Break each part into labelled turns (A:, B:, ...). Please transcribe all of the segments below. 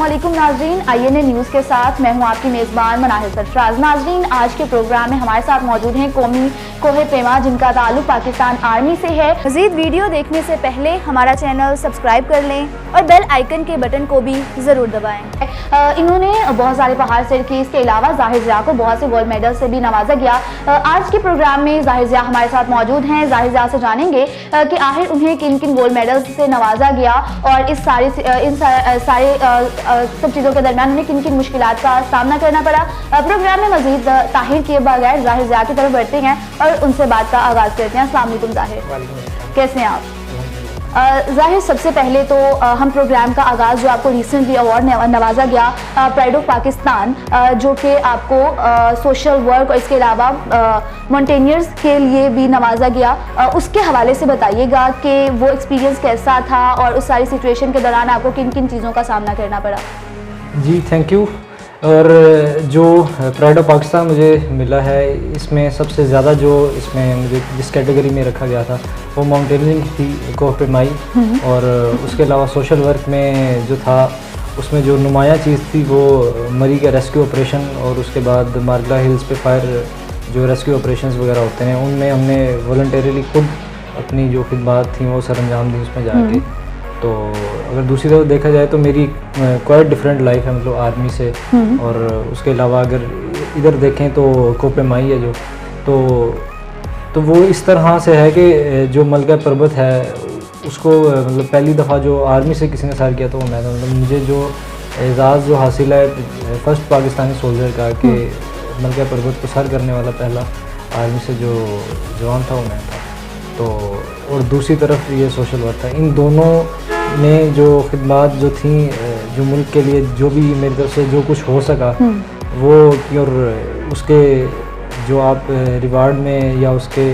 A: अस्सलामुअलैकुम नाजरीन, INA news के साथ मैं हूं आपकी मेज़बान मनाहिर सरफराज। नाजरीन, आज के प्रोग्राम में हमारे साथ मौजूद हैं कौमी कोहे पेमा, जिनका ताल्लुक पाकिस्तान आर्मी से है। मज़ीद वीडियो देखने से पहले हमारा चैनल सब्सक्राइब कर लें और बेल आइकन के बटन को भी ज़रूर दबाएँ। इन्होंने बहुत सारे पहाड़ सर किए, इसके अलावा ज़ाहिर ज़िया को बहुत से गोल्ड मेडल से भी नवाजा गया। आज के प्रोग्राम में ज़ाहिर ज़िया हमारे साथ मौजूद हैं। ज़ाहिर ज़िया से जानेंगे कि आखिर उन्हें किन किन गोल्ड मेडल से नवाजा गया और इस सारे सब चीज़ों के दरमियान उन्हें किन किन मुश्किलात का सामना करना पड़ा। प्रोग्राम में मजीद ताहिर किए बगैर ज़ाहिर ज़िया की तरफ बढ़ते हैं और उनसे बात का आगाज़ करते हैं। अस्सलाम वालेकुम ज़ाहिर, कैसे हैं आप? ज़ाहिर, सबसे पहले तो हम प्रोग्राम का आगाज़ जो आपको रिसेंटली अवार्ड नवाजा गया प्राइड ऑफ पाकिस्तान, जो कि आपको सोशल वर्क और इसके अलावा माउंटेनियर्स के लिए भी नवाजा गया, उसके हवाले से बताइएगा कि वो एक्सपीरियंस कैसा था और उस सारी सिचुएशन के दौरान आपको किन किन चीज़ों का सामना करना पड़ा।
B: जी थैंक यू। और जो प्राइड ऑफ पाकिस्तान मुझे मिला है, इसमें सबसे ज़्यादा जो इसमें मुझे जिस कैटेगरी में रखा गया था वो माउंटेनियरिंग थी, कोह पेमाई, और उसके अलावा सोशल वर्क में जो था उसमें जो नुमाया चीज़ थी वो मरी का रेस्क्यू ऑपरेशन, और उसके बाद मार्गला हिल्स पे फायर जो रेस्क्यू ऑपरेशंस वगैरह होते हैं उनमें हमने वॉलंटरीली खुद अपनी जो खिदमत थी वो सरअंजाम दी उसमें जाके। तो अगर दूसरी तरफ देखा जाए तो मेरी क्वाइट डिफरेंट लाइफ है, मतलब आर्मी से। और उसके अलावा अगर इधर देखें तो कोह पेमाई है जो, तो वो इस तरह से है कि जो मलका पर्वत है उसको मतलब पहली दफ़ा जो आर्मी से किसी ने सर किया तो वो मैं था। मतलब मुझे जो एजाज़ जो हासिल है फर्स्ट पाकिस्तानी सोल्जर का कि मलका पर्वत को सर करने वाला पहला आर्मी से जो जवान था वो मैं था। तो और दूसरी तरफ ये सोशल वर्क था। इन दोनों में जो खिदमत जो थी जो मुल्क के लिए जो भी मेरी तरफ से जो कुछ हो सका वो, और उसके जो आप रिवार्ड में या उसके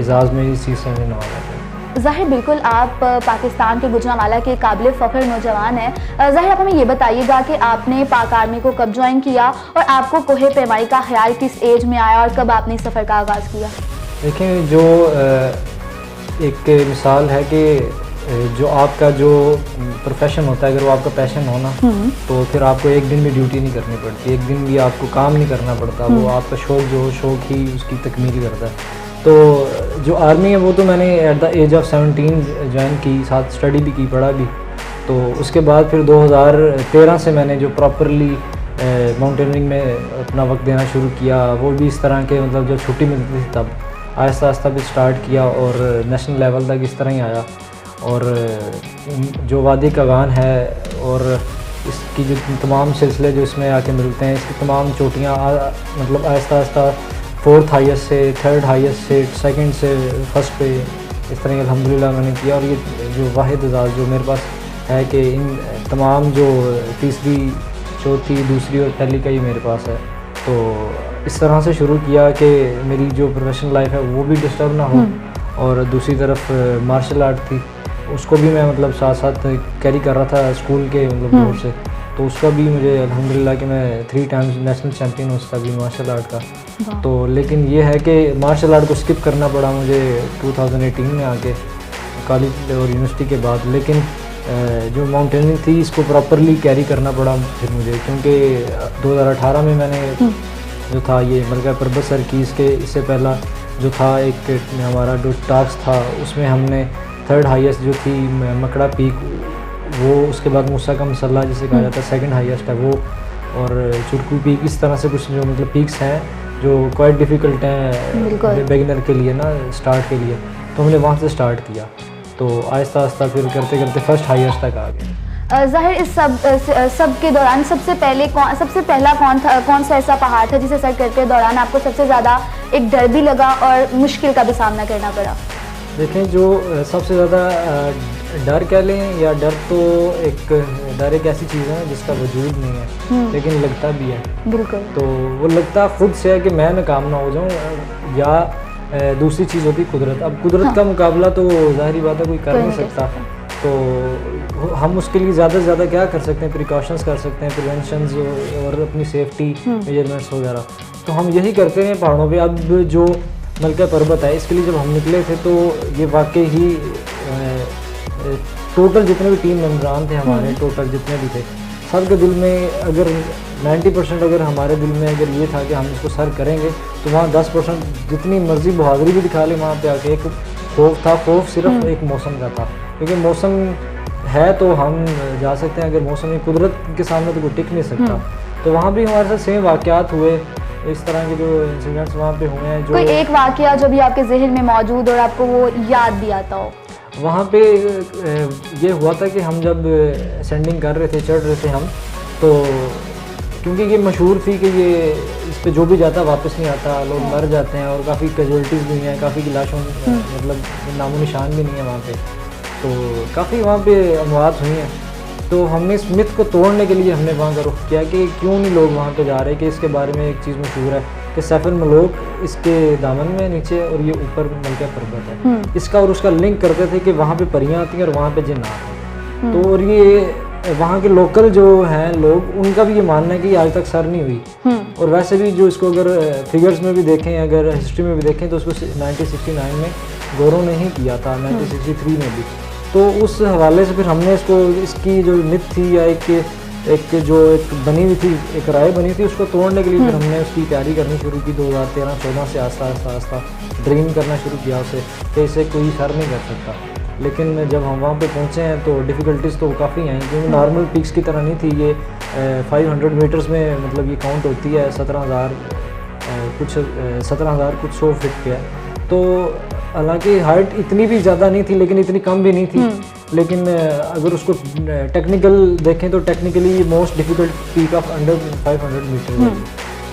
B: एजाज़ में इस चीज़ से हमें नवाजा।
A: ज़ाहिर, बिल्कुल आप पाकिस्तान के गुजरांवाला के काबिल फ़ख्र नौजवान हैं। ज़ाहिर, आप हमें ये बताइएगा कि आपने पाक आर्मी को कब ज्वाइन किया और आपको कोहे पेमाई का ख्याल किस एज में आया और कब आपने सफ़र का आगाज़ किया?
B: देखें, जो एक मिसाल है कि जो आपका जो प्रोफेशन होता है अगर वो आपका पैशन हो ना तो फिर आपको एक दिन भी ड्यूटी नहीं करनी पड़ती, एक दिन भी आपको काम नहीं करना पड़ता। वो आपका शौक़ जो शौक़ ही उसकी तकमील करता है। तो जो आर्मी है वो तो मैंने at the age of 17 join की, साथ स्टडी भी की, पढ़ा भी। तो उसके बाद फिर 2013 से मैंने जो प्रॉपरली माउंटेनियरिंग में अपना वक्त देना शुरू किया, वो भी इस तरह के मतलब जब छुट्टी मिलती थी तब आहिस्ता आहिस्ता भी स्टार्ट किया और नेशनल लेवल तक इस तरह ही आया। और जो वादी कागान है और इसकी जो तमाम सिलसिले जो इसमें आके मिलते हैं, इसकी तमाम चोटियाँ मतलब आहिस्ता आहिस्ता 4th हाईएस्ट से 3rd हाईएस्ट से 2nd से 1st पे इस तरह अल्हम्दुलिल्लाह मैंने किया। और ये जो वाहिद एजाज़ जो मेरे पास है कि इन तमाम जो तीसरी, चौथी, दूसरी और पहली का ही मेरे पास है। तो इस तरह से शुरू किया कि मेरी जो प्रोफेशनल लाइफ है वो भी डिस्टर्ब ना हो, और दूसरी तरफ मार्शल आर्ट थी उसको भी मैं मतलब साथ साथ कैरी कर रहा था स्कूल के मतलब दौर से। तो उसका भी मुझे अल्हम्दुलिल्लाह कि मैं 3 टाइम्स नेशनल चैम्पियन हूँ उसका भी मार्शल आर्ट का। तो लेकिन ये है कि मार्शल आर्ट को स्किप करना पड़ा मुझे 2018 में आके कॉलेज और यूनिवर्सिटी के बाद। लेकिन जो माउंटेनियरिंग थी इसको प्रॉपरली कैरी करना पड़ा फिर मुझे, क्योंकि 2018 में मैंने जो था ये मलका पर्वत सर की, इससे पहला जो था एक हमारा जो टास्क था उसमें हमने 3rd हाईएस्ट जो थी मकड़ा पीक वो, उसके बाद मूसा का मसल्ला जिसे कहा जाता है 2nd हाईएस्ट है वो, और चुरकू पीक। इस तरह से कुछ जो मतलब पीक्स हैं जो क्वाइट डिफ़िकल्ट हैं बिगिनर के लिए ना, स्टार्ट के लिए। तो हमने वहाँ से स्टार्ट किया, तो आहिस्ता आहिस्ता फिर करते करते 1st हाईएस्ट तक आ गए।
A: ज़ाहिर, इस सब के दौरान सबसे पहला कौन सा ऐसा पहाड़ था जिसे सर करते दौरान आपको सबसे ज़्यादा एक डर भी लगा और मुश्किल का भी सामना करना पड़ा?
B: देखें, जो सबसे ज़्यादा डर कह लें या डर, तो डर एक ऐसी चीज़ है जिसका वजूद नहीं है लेकिन लगता भी है। बिल्कुल। तो वो लगता खुद से है कि मैं नाकाम ना हो जाऊँ, या दूसरी चीज़ होती कुदरत। अब कुदरत का मुकाबला तो ज़ाहिरी बात है कोई कर नहीं सकता। तो हम उसके लिए ज़्यादा से ज़्यादा क्या कर सकते हैं, प्रिकॉशंस कर सकते हैं, प्रिवेंशंस और अपनी सेफ्टी मेजरमेंट्स वगैरह। तो हम यही करते हैं पहाड़ों पे। अब जो मलका पर्वत है इसके लिए जब हम निकले थे तो ये वाकई ही टोटल जितने भी टीम मेम्बरान थे हमारे, टोटल जितने भी थे सबके दिल में अगर 90% अगर हमारे दिल में अगर ये था कि हम इसको सर करेंगे, तो वहाँ 10% जितनी मर्जी बहादुरी भी दिखा ले वहाँ पे आके, एक खौफ था, खौफ सिर्फ एक मौसम का था, क्योंकि मौसम है तो हम जा सकते हैं, अगर मौसम कुदरत के सामने तो कोई टिक नहीं सकता। तो वहाँ भी हमारे साथ सेम वाक़यात हुए, इस तरह के जो इंसिडेंट्स वहाँ पे हुए हैं। जो
A: कोई एक वाक़या जो भी आपके जहन में मौजूद और आपको वो याद भी आता हो?
B: वहाँ पे ये हुआ था कि हम जब असेंडिंग कर रहे थे, चढ़ रहे थे हम, तो क्योंकि ये मशहूर थी कि ये इस पे जो भी जाता वापस नहीं आता, लोग मर जाते हैं और काफ़ी कैजुअल्टीज़ भी हैं, काफ़ी की लाशों मतलब नामो निशान भी नहीं है वहाँ पे, तो काफ़ी वहाँ पे अमवात हुई हैं। तो हमने इस मिथ को तोड़ने के लिए हमने वहाँ का रुख किया कि क्यों नहीं लोग वहाँ पे जा रहे, कि इसके बारे में एक चीज़ मशहूर है कि सैफुल मलोक इसके दामन में नीचे और ये ऊपर मलका पर्वत है, इसका और उसका लिंक करते थे कि वहाँ पे परियाँ आती हैं और वहाँ पे जिन्नात हैं। तो और ये वहाँ के लोकल जो हैं लोग, उनका भी ये मानना है कि आज तक सर नहीं हुई। और वैसे भी जो इसको अगर फिगर्स में भी देखें, अगर हिस्ट्री में भी देखें, तो उसको 1969 में गौरव ने ही किया था, 1963 में भी। तो उस हवाले से फिर हमने इसको, इसकी जो मिथ थी या एक जो एक बनी हुई थी, एक राय बनी थी, उसको तोड़ने के लिए फिर हमने उसकी तैयारी करनी शुरू की 2013-14 से आस्ता ड्रीम करना शुरू किया उसे कि इसे कोई सर नहीं कर सकता। लेकिन जब हम वहाँ पे पहुँचे हैं तो डिफ़िकल्टीज़ तो काफ़ी आई, क्योंकि नॉर्मल पीक्स की तरह नहीं थी ये। 500 मीटर्स में मतलब ये काउंट होती है, 17,000 कुछ 100 फीट पे है। तो हालांकि हाइट इतनी भी ज़्यादा नहीं थी लेकिन इतनी कम भी नहीं थी। लेकिन अगर उसको टेक्निकल देखें तो टेक्निकली ये most difficult peak of under 500 metre है।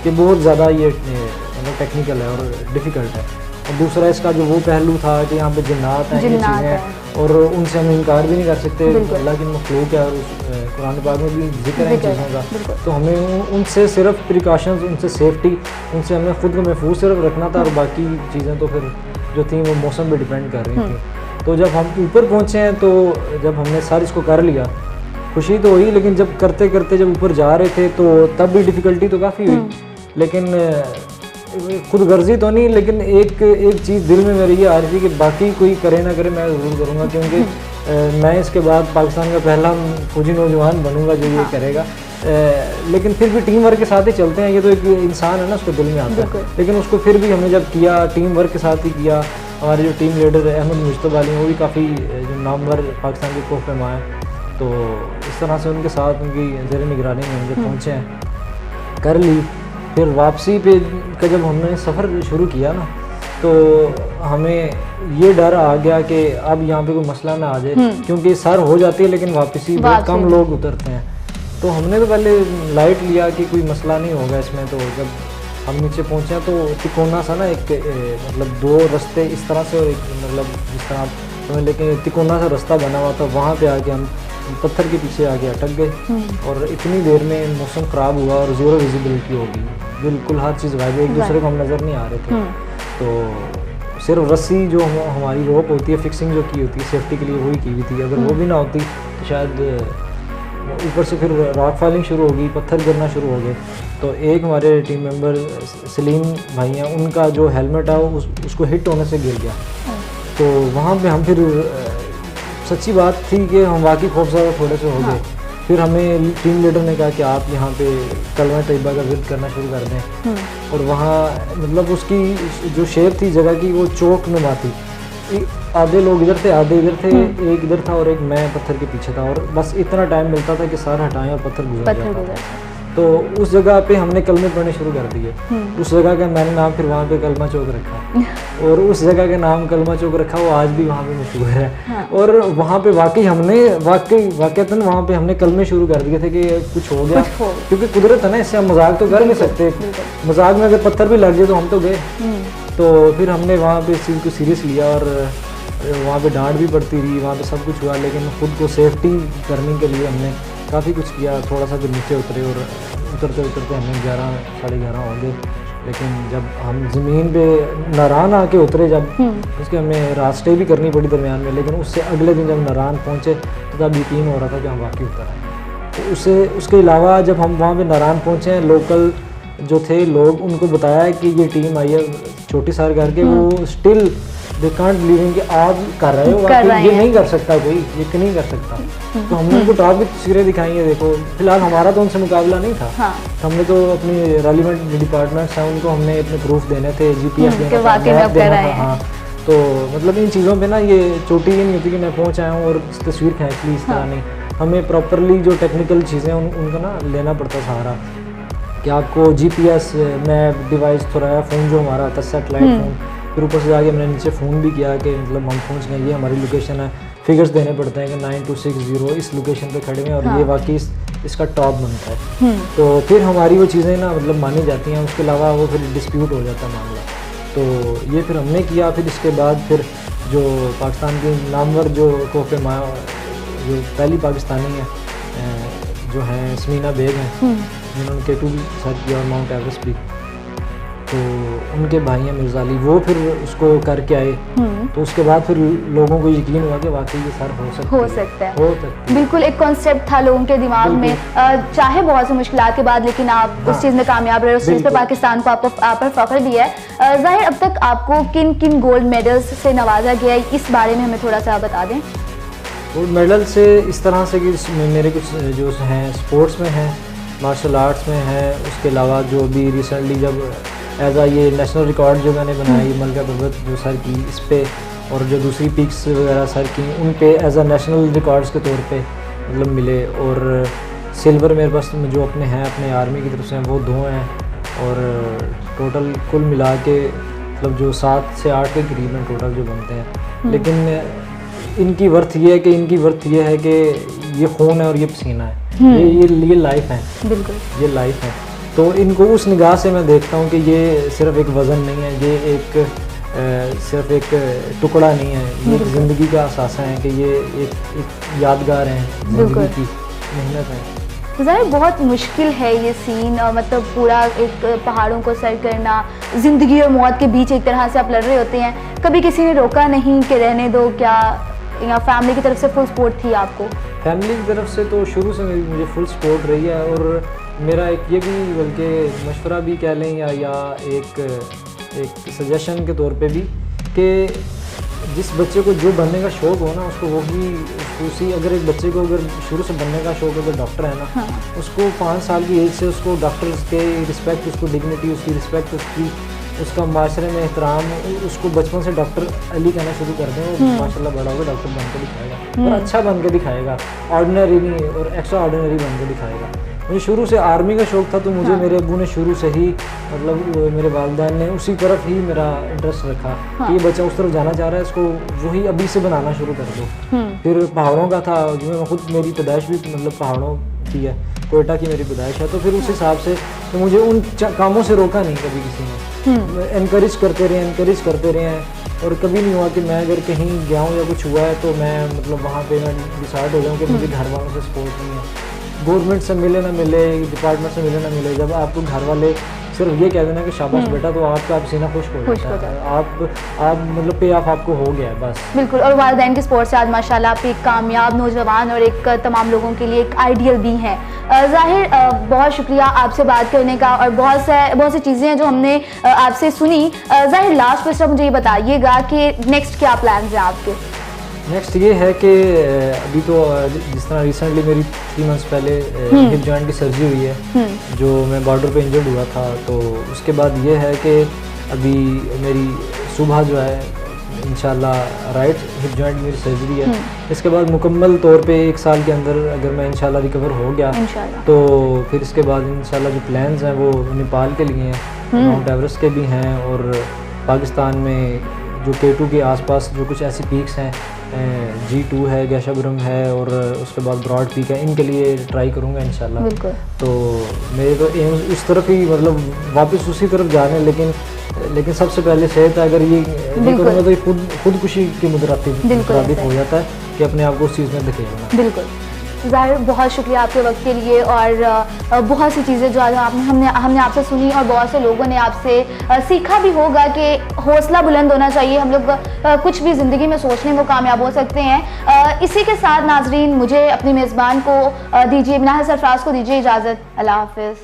B: ये बहुत ज़्यादा ये मतलब टेक्निकल है और डिफ़िकल्ट है। और दूसरा इसका जो वो पहलू था कि यहाँ पे जिन्नात हैं, ये चीज़ें, और उनसे हम इनकार भी नहीं कर सकते, अल्लाह की मखलूक है और कुरान पाक में भी जिक्र है इन चीज़ों का। तो हमें उनसे सिर्फ प्रिकॉशंस, उनसे सेफ्टी, उनसे हमें ख़ुद को महफूज सिर्फ रखना था, और बाकी चीज़ें तो फिर जो थी वो मौसम पे डिपेंड कर रही थी। तो जब हम ऊपर पहुँचे हैं तो जब हमने सर इसको कर लिया, खुशी तो हुई, लेकिन जब करते करते जब ऊपर जा रहे थे तो तब भी डिफ़िकल्टी तो काफ़ी हुई। लेकिन खुद गर्जी तो नहीं, लेकिन एक चीज़ दिल में मेरी ये आ रही थी कि बाकी कोई करे ना करे, मैं ज़रूर करूँगा, क्योंकि मैं इसके बाद पाकिस्तान का पहला फौजी नौजवान बनूंगा जो ये करेगा। लेकिन फिर भी टीम वर्क के साथ ही चलते हैं, ये तो एक इंसान है ना, उसको दिल में आता है। लेकिन उसको फिर भी हमने जब किया, टीम वर्क के साथ ही किया। हमारे जो टीम लीडर अहमद मुश्तबा अली, वो भी काफ़ी जो नामवर पाकिस्तान के कोफ में आए, तो इस तरह से उनके साथ उनकी ज़ेर निगरानी में हम जब पहुँचे हैं, कर ली। फिर वापसी पे का जब हमने सफ़र शुरू किया ना, तो हमें ये डर आ गया कि अब यहाँ पे कोई मसला ना आ जाए, क्योंकि सर हो जाती है लेकिन वापसी बहुत कम लोग उतरते हैं। तो हमने तो पहले लाइट लिया कि कोई मसला नहीं होगा इसमें। तो जब हम नीचे पहुँचे तो तिकोना सा ना, एक मतलब दो रास्ते इस तरह से, और एक मतलब जिस तरह तो, लेकिन तिकोना सा रास्ता बना हुआ था, वहाँ पे आके हम पत्थर के पीछे आके अटक गए। और इतनी देर में मौसम ख़राब हुआ और ज़ीरो विजिबिलिटी हो गई, बिल्कुल हर चीज़ गायब, एक दूसरे को हम नज़र नहीं आ रहे थे। तो सिर्फ रस्सी जो हमारी रोप होती है, फिक्सिंग जो की होती है सेफ्टी के लिए, वही की हुई थी। अगर वो भी ना होती तो शायद ऊपर से फिर रॉक फॉलिंग शुरू हो गई, पत्थर गिरना शुरू हो गए। तो एक हमारे टीम मेंबर सलीम भाई हैं, उनका जो हेलमेट है उसको हिट होने से गिर गया। तो वहाँ पे हम फिर सच्ची बात थी कि हम वाकई खौफज़दा थोड़े से हो गए। फिर हमें टीम लीडर ने कहा कि आप यहाँ पे कलमा तैयबा का विर्द करना शुरू कर दें। और वहाँ मतलब उसकी जो शेप थी जगह की, वो चौक नुमा थी। आधे लोग इधर थे, आधे इधर थे, एक इधर था और एक मैं पत्थर के पीछे था, और बस इतना टाइम मिलता था कि सार हटाएं और पत्थर गुजर जाता था। तो उस जगह पे हमने कलमे पढ़ने शुरू कर दिए। उस जगह का मैंने नाम फिर वहाँ पे कलमा चौक रखा, और उस जगह का नाम कलमा चौक रखा, वो आज भी वहाँ पे मशहूर है। और वहाँ पे वाकई हमने वाकईतन वहाँ पे हमने कलमे शुरू कर दिए थे कि कुछ हो गया, क्योंकि कुदरत है ना, इससे हम मजाक तो कर नहीं सकते। मजाक में अगर पत्थर भी लग जाए तो हम तो गए। तो फिर हमने वहाँ पे इस चीज़ को सीरियस लिया, और वहाँ पे डांट भी पड़ती रही, वहाँ पे सब कुछ हुआ, लेकिन ख़ुद को सेफ्टी करने के लिए हमने काफ़ी कुछ किया। थोड़ा सा फिर नीचे उतरे, और उतरते उतरते हमें 11 साढ़े 11 हो गए। लेकिन जब हम ज़मीन पे नारान आके उतरे, जब उसके हमें रास्ते भी करनी पड़ी दरमियान में, लेकिन उससे अगले दिन जब नारान पहुँचे तो तब यकीन हो रहा था कि हम वाकई उतर आए। तो उसके अलावा जब हम वहाँ पे नारान पहुँचे, लोकल जो थे लोग, उनको बताया है कि ये टीम आई है छोटी सार करके, वो स्टिल दे कांट बिलीव कि आप कर रहे हो, ये नहीं कर सकता कोई, ये नहीं कर सकता। तो हमने उनको टॉप की तस्वीरें दिखाई है, देखो फिलहाल हमारा तो उनसे मुकाबला नहीं था। हाँ। हमने तो अपनी रेलिवेंट डिपार्टमेंट्स हैं उनको हमने अपने प्रूफ देने थे, GPS देना था। हाँ, तो मतलब इन चीज़ों पे ना ये चोटी ये नहीं होती कि मैं पहुँच आया हूँ और तस्वीर खींच ली, इस तरह नहीं। हमें प्रॉपरली जो टेक्निकल चीज़ें उनका ना लेना पड़ता सहारा, कि आपको GPS मैप डिवाइस थोड़ा फ़ोन जो हमारा आता है सेटेलाइट फ़ोन, फिर ऊपर से जाके हमने नीचे फ़ोन भी किया कि मतलब हम पहुँच गए, ये हमारी लोकेशन है, फिगर्स देने पड़ते हैं कि 9260 इस लोकेशन पे खड़े हैं और ये वाकई इसका टॉप बनता है। तो फिर हमारी वो चीज़ें ना मतलब मानी जाती हैं, उसके अलावा वो फिर डिस्प्यूट हो जाता है मामला। तो ये फिर हमने किया। फिर इसके बाद फिर जो पाकिस्तान की नामवर जो कोह पेमा जो पहली पाकिस्तानी है जो है स्मीना बेग हैं, जिन्होंने K2 भी सर किया और माउंट एवरेस्ट भी, तो उनके भाई हैं मिर्ज़ा अली, वो फिर उसको करके आए। तो उसके बाद फिर लोगों को यकीन हुआ कि वाकई ये सर हो सकता है।
A: बिल्कुल एक कॉन्सेप्ट था लोगों के दिमाग में, चाहे बहुत सी मुश्किलात के बाद, लेकिन आप उस चीज़ में कामयाब रहे, उस चीज़ पे पाकिस्तान को आप पर फख्र भी है। ज़ाहिर अब तक आपको किन किन गोल्ड मेडल्स से नवाजा गया है, इस बारे में हमें थोड़ा सा बता दें।
B: गोल्ड मेडल से इस तरह से कि मेरे कुछ जो हैं स्पोर्ट्स में हैं, मार्शल आर्ट्स में हैं, उसके अलावा जो भी रिसेंटली जब ये नेशनल रिकॉर्ड जो मैंने बनाई मलका पर्वत जो सर की इस पे, और जो दूसरी पीक्स वगैरह सर की उन पे नेशनल रिकॉर्ड्स के तौर पे मतलब मिले। और सिल्वर मेरे पास जो अपने हैं अपने आर्मी की तरफ से वो 2 हैं, और टोटल कुल मिला के मतलब जो 7 से 8 के करीब में टोटल जो बनते हैं। लेकिन इनकी वर्थ ये है कि ये खून है और ये पसीना है, ये लाइफ है, बिल्कुल ये लाइफ है। तो इनको उस निगाह से मैं देखता हूँ कि ये सिर्फ एक वज़न नहीं है, ये सिर्फ एक टुकड़ा नहीं है, ये एक ज़िंदगी का असासा है कि ये एक यादगार है ज़िंदगी की, मेहनत है।
A: ज़ाहिर बहुत मुश्किल है ये सीन, मतलब पूरा एक पहाड़ों को सर करना, ज़िंदगी और मौत के बीच एक तरह से आप लड़ रहे होते हैं। कभी किसी ने रोका नहीं कि रहने दो, क्या या फैमिली की तरफ से फुल सपोर्ट थी आपको?
B: फैमिली की तरफ से तो शुरू से मुझे फुल सपोर्ट रही है, और मेरा एक ये भी बल्कि मशवरा भी कह लें या एक सजेशन के तौर पे भी, कि जिस बच्चे को जो बनने का शौक़ हो ना उसको उसी अगर एक बच्चे को अगर शुरू से बनने का शौक़ अगर डॉक्टर है ना, उसको 5 साल की एज से उसको डॉक्टर्स के रिस्पेक्ट, उसको डिग्निटी, उसकी रिस्पेक्ट, उसका माशरे में एहतराम, उसको बचपन से डॉक्टर अली कहना शुरू कर दें, और माशाल्लाह बड़ा होगा डॉक्टर बन के दिखाएगा, और अच्छा बन के दिखाएगा, ऑर्डिनरी नहीं और एक्स्ट्रा ऑर्डिनरी बन के दिखाएगा। मुझे शुरू से आर्मी का शौक़ था, तो मुझे मेरे अब्बू ने शुरू से ही मतलब मेरे वालिदैन ने उसी तरफ ही मेरा इंटरेस्ट रखा कि ये बच्चा उस तरफ जाना चाह रहा है, इसको वही अभी से बनाना शुरू कर दो। फिर पहाड़ों का था, जो मैं खुद मेरी पैदाइश भी मतलब पहाड़ों की है, कोयटा की मेरी पैदाइश है, तो फिर उस हिसाब से तो मुझे उन कामों से रोका नहीं कभी किसी ने, एनकरेज करते रहे हैं। और कभी नहीं हुआ कि मैं अगर कहीं गया हूँ या कुछ हुआ है तो मैं मतलब वहाँ पे मैं डिसाइड हो जाऊँ कि मुझे घर वालों से सपोर्ट नहीं है। गवर्नमेंट से मिले ना मिले, डिपार्टमेंट से मिले ना मिले, जब आपको घर वाले सिर्फ ये कह देना कि शाबाश बेटा, तो आपका पसीना खुश्क हो जाता है, आप मतलब पे ऑफ आपको हो गया है बस।
A: बिल्कुल। और वालिदैन के सपोर्ट से आज माशाल्लाह आप एक कामयाब नौजवान और एक तमाम लोगों के लिए एक आइडियल भी हैं। ज़ाहिर बहुत शुक्रिया आपसे बात करने का, और बहुत सी चीज़ें हैं जो हमने आपसे सुनी। ज़ाहिर लास्ट क्वेश्चन मुझे ये बताइएगा कि नेक्स्ट क्या प्लान हैं आपके?
B: नेक्स्ट ये है कि अभी तो जिस तरह रिसेंटली मेरी 3 मंथ्स पहले हिप जॉइंट की सर्जरी हुई है, जो मैं बॉर्डर पे इंजर्ड हुआ था, तो उसके बाद ये है कि अभी मेरी सुबह जो है इंशाल्लाह राइट हिप जॉइंट मेरी सर्जरी है। इसके बाद मुकम्मल तौर पे 1 साल के अंदर अगर मैं इंशाल्लाह रिकवर हो गया तो फिर इसके बाद इंशाल्लाह जो प्लान्स हैं वो नेपाल के लिए हैं, माउंट एवरेस्ट के भी हैं, और पाकिस्तान में जो K2 के आसपास जो कुछ ऐसी पीक्स हैं, G2 है, गैशाबुरम है, और उसके बाद ब्रॉड पीक है, इनके लिए ट्राई करूँगा इंशाल्लाह। तो मेरे तो एम उस तरफ ही मतलब वापस उसी तरफ जा रहे हैं, लेकिन सबसे पहले सेहत है, अगर ये नहीं करूँगा तो खुदकुशी की मुतरादिफ हो जाता है कि अपने आप को उस चीज़ में धकेलना।
A: बिल्कुल। ज़ाहिर बहुत शुक्रिया आपके वक्त के लिए, और बहुत सी चीज़ें जो आज हमने आपसे सुनी, और बहुत से लोगों ने आपसे सीखा भी होगा कि हौसला बुलंद होना चाहिए, हम लोग कुछ भी ज़िंदगी में सोचने में कामयाब हो सकते हैं। इसी के साथ नाजरीन मुझे अपनी मेज़बान को दीजिए, नाहिद सरफराज को दीजिए इजाज़त। अल्लाह हाफ़िज़।